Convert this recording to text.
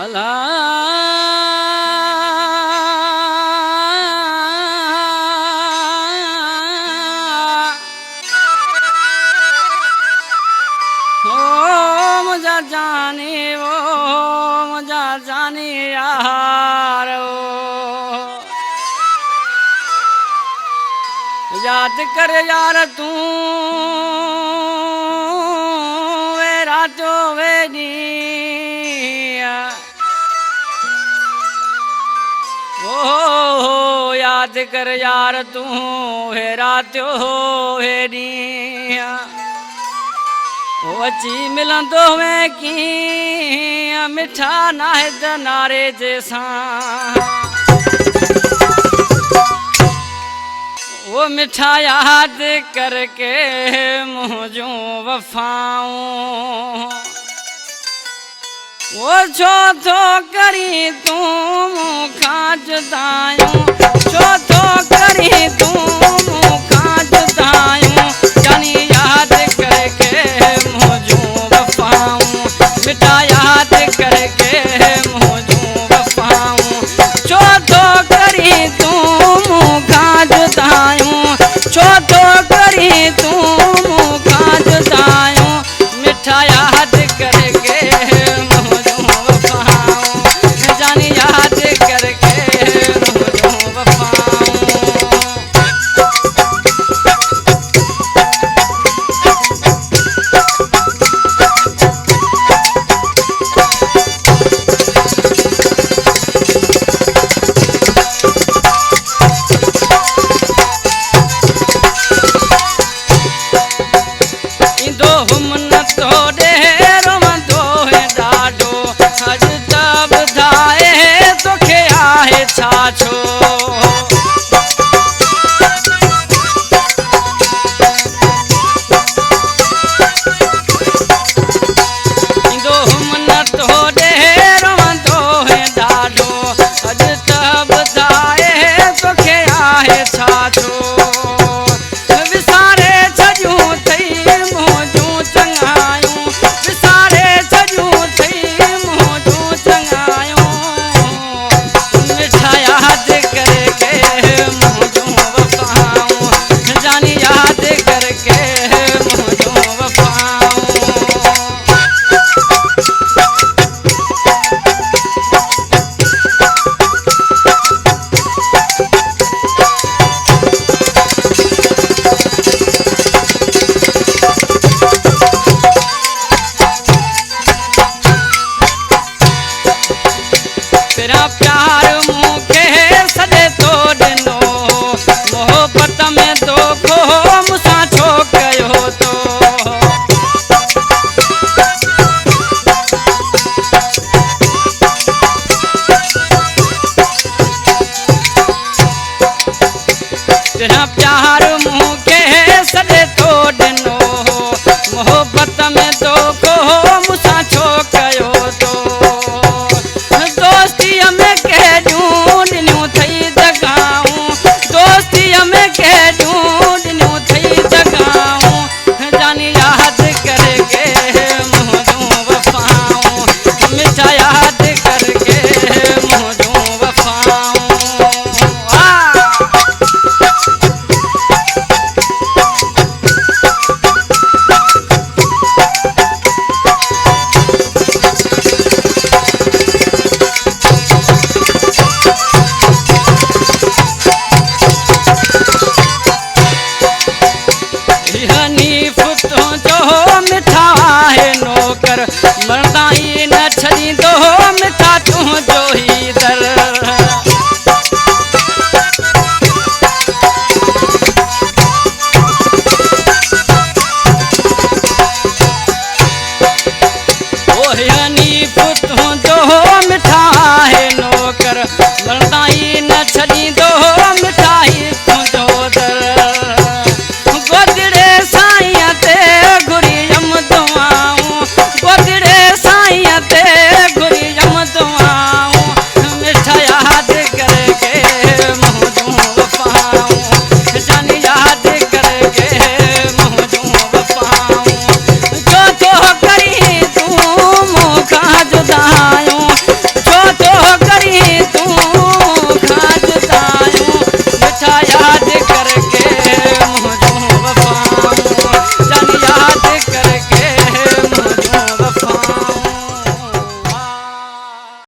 अला मुझा जाने यार याद कर यार तू वे रातों वे ओ याद कर यार तू वे रातों वे अची मिलंदो में की मिठा नाहिद नारे जैसा वो मिठा याद करके मुझो वफाऊं वो छो तो करी तू मुखा जुदायूं छो तो करी तू मुखा जुदायूं जानी याद करके मुझो वफाऊं मिठा याद करके मुझो वफाऊं छो तो करी तू मुखा जुदायूं छो तो करी तू मुखा जुदायूं मिठा याद करके मुझो वफाऊं जानी याद करके मुझो वफाऊं छाछो इंदो मन तो डेरो तो है डाडो अज तब दाए तो के आहे छाछो विसारे छजू थई मोजू चंगायूं विसारे छजू थई मोजू चंगायूं याद करके मुझो वफाऊं जानी याद करके मुझो वफाऊं तेरा प्यार मुखे सदे तो दिनो मोहब्बत में तो खो मुसा छो गयो तो तेरा प्यार मुखे सदे तो दिनो मोहब्बत में तो खो मुसा छो गयो तो दोस्ती हमें कह ढूंढ थई जगाऊं दोस्ती हमें कह ढूंढ थई जगाऊं जानी याद करके मुझो वफाऊं मिठा याद करके मुझो वफाऊं हनीफ तो जो मिठा है नौकर मरदाई न छड़ी दो मिठा तू